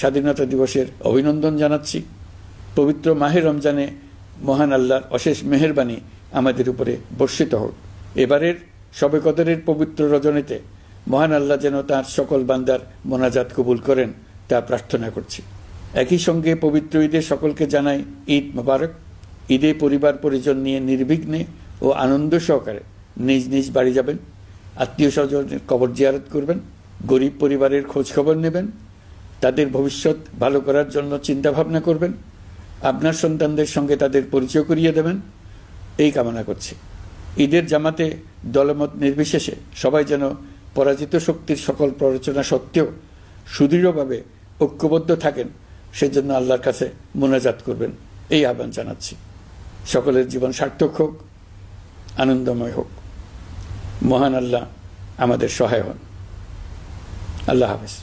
স্বাধীনতা দিবসের অভিনন্দন জানাচ্ছি। পবিত্র মাহে রমজানে মহান আল্লাহর অশেষ মেহেরবানি আমাদের উপরে বর্ষিত হোক। এবারের শবে কদরের পবিত্র রজনীতে মহান আল্লাহ যেন তাঁর সকল বান্দার মোনাজাত কবুল করেন তা প্রার্থনা করছি। একই সঙ্গে পবিত্র ঈদে সকলকে জানাই ঈদ মোবারক। ঈদে পরিবার পরিজন নিয়ে নির্বিঘ্নে ও আনন্দ সহকারে নিজ নিজ বাড়ি যাবেন, আত্মীয় স্বজনের কবর জিয়ারত করবেন, গরিব পরিবারের খোঁজ খবর নেবেন, তাদের ভবিষ্যৎ ভালো করার জন্য চিন্তা ভাবনা করবেন, আপনার সন্তানদের সঙ্গে তাদের পরিচয় করিয়ে দেবেন, এই কামনা করছি। ঈদের জামাতে দলমত নির্বিশেষে সবাই যেন পরাজিত শক্তির সকল প্ররোচনা সত্ত্বেও সুদৃঢ়ভাবে ঐক্যবদ্ধ থাকেন, সেজন্য আল্লাহর কাছে মোনাজাত করবেন, এই আহ্বান জানাচ্ছি। সকলের জীবন সার্থক হোক, আনন্দময় হোক। মহান আল্লাহ আমাদের সহায় হন। আল্লাহ হাফেজ।